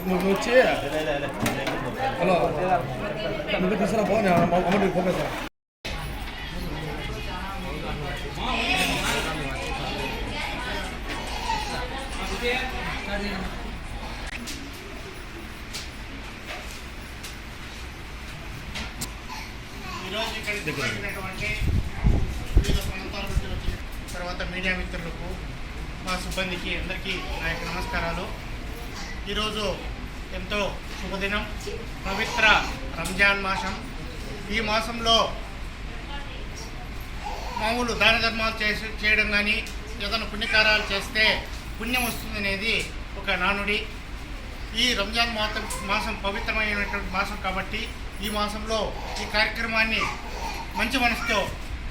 నువ్వు వచ్చి హలో నువ్వు తీసుకురా పో అమౌంట్ పంపిస్తా. ఈరోజు ఇక్కడికి వచ్చినటువంటి వివిధ ప్రాంతాల నుంచి వచ్చిన తర్వాత మీడియా మిత్రులకు మా సిబ్బందికి అందరికీ నా యొక్క నమస్కారాలు. ఈరోజు ఎంతో శుభదినం, పవిత్ర రంజాన్ మాసం. ఈ మాసంలో మామూలు దాన ధర్మాలు చేయడం కానీ ఏదైనా పుణ్యకార్యాలు చేస్తే పుణ్యం వస్తుందనేది ఒక నానుడి. ఈ రంజాన్ మాసం పవిత్రమైనటువంటి మాసం కాబట్టి ఈ మాసంలో ఈ కార్యక్రమాన్ని మంచి మనసుతో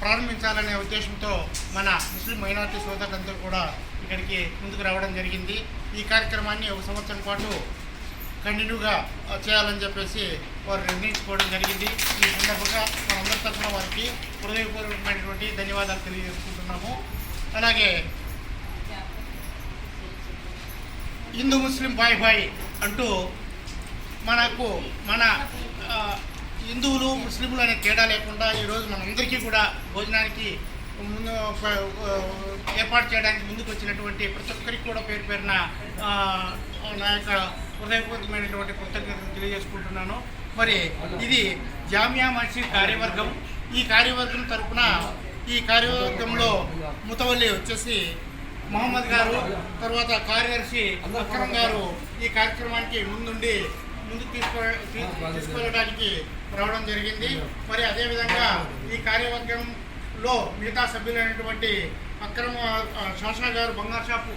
ప్రారంభించాలనే ఉద్దేశంతో మన ముస్లిం మైనారిటీ సోదరులందరూ కూడా ఇక్కడికి ముందుకు రావడం జరిగింది. ఈ కార్యక్రమాన్ని ఒక సంవత్సరం పాటు కంటిన్యూగా చేయాలని చెప్పేసి వారు నిర్ణయించుకోవడం జరిగింది. ఈ సందర్భంగా మనందరి తరఫున వారికి హృదయపూర్వకమైనటువంటి ధన్యవాదాలు తెలియజేసుకుంటున్నాము. అలాగే హిందూ ముస్లిం బాయ్ బాయ్ అంటూ మనకు మన హిందువులు ముస్లింలు అనే తేడా లేకుండా ఈరోజు మనందరికీ కూడా భోజనానికి ముందు ఏర్పాటు చేయడానికి ముందుకు వచ్చినటువంటి ప్రతి ఒక్కరికి కూడా పేరు పేరున నా యొక్క హృదయపూర్వకమైనటువంటి కృతజ్ఞతలు తెలియజేసుకుంటున్నాను. మరి ఇది జామియా మసీద్ కార్యవర్గం. ఈ కార్యవర్గం తరఫున ఈ కార్యవర్గంలో ముతవల్లి వచ్చేసి మహమ్మద్ గారు, తర్వాత కార్యదర్శి అక్రమ్ గారు ఈ కార్యక్రమానికి ముందుకు తీసుకెళ్ళడానికి రావడం జరిగింది. మరి అదేవిధంగా ఈ కార్యవర్గంలో మిగతా సభ్యులైనటువంటి అక్రమ్ షాషా గారు, బంగారు షాపు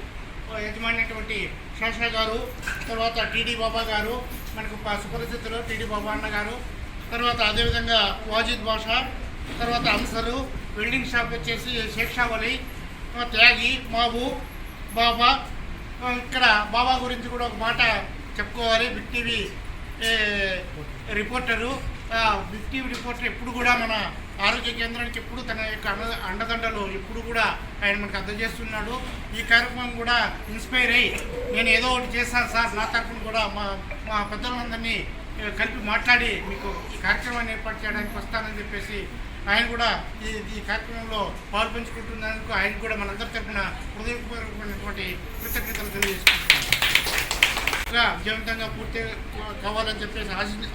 యజమానిటువంటి షాషా గారు, తర్వాత టీడీ బాబా గారు, మనకు సుపరిచితులు టీడీ బాబా అన్న గారు, తర్వాత అదేవిధంగా వాజిద్ బాషా, తర్వాత అన్సరు, వెల్డింగ్ షాప్ వచ్చేసి షేక్ షా వలి, త్యాగి, మాబు, బాబా. ఇక్కడ బాబా గురించి కూడా ఒక మాట చెప్పుకోవాలి. Big TV reporter. Big TV reporter ఎప్పుడు కూడా మన ఆరోగ్య కేంద్రానికి ఎప్పుడు తన యొక్క అండదండలు ఎప్పుడు కూడా ఆయన మనకు అందజేస్తున్నాడు. ఈ కార్యక్రమం కూడా ఇన్స్పైర్ అయ్యి నేను ఏదో ఒకటి చేస్తాను సార్, నా తరఫున కూడా మా పెద్దలందరినీ కలిపి మాట్లాడి మీకు ఈ కార్యక్రమాన్ని ఏర్పాటు చేయడానికి వస్తానని చెప్పేసి ఆయన కూడా ఈ కార్యక్రమంలో పాల్పంచుకుంటున్నందుకు ఆయన కూడా మనందరి తరఫున హృదయపూర్వకమైనటువంటి కృతజ్ఞతలు తెలియజేసుకుంటున్నాను. విజయవంతంగా పూర్తి కావాలని చెప్పేసి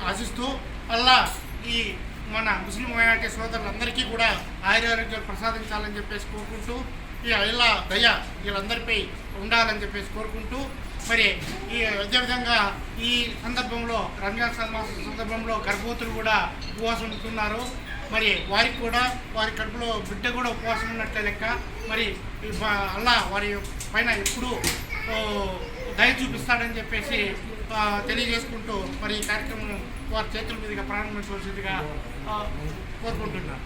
ఆశిస్తూ అల్లా ఈ మన ముస్లిం మైనారిటీ సోదరులందరికీ కూడా ఆయురారోగ్యాలు ప్రసాదించాలని చెప్పేసి కోరుకుంటూ ఈ అల్లా దయ వీళ్ళందరిపై ఉండాలని చెప్పేసి కోరుకుంటూ మరి ఈ అదేవిధంగా ఈ సందర్భంలో రంజాన్ సందర్భంలో గర్భవతులు కూడా ఉపవాసం ఉంటున్నారు. మరి వారికి కూడా వారి కడుపులో బిడ్డ కూడా ఉపవాసం ఉన్నట్లే లెక్క. మరి అల్లా వారి పైన ఎప్పుడూ దయ చూపిస్తాడని చెప్పేసి తెలియజేసుకుంటూ మరి ఈ కార్యక్రమం వారి చేతుల మీదుగా ప్రారంభించవలసిందిగా కోరుకుంటున్నాను.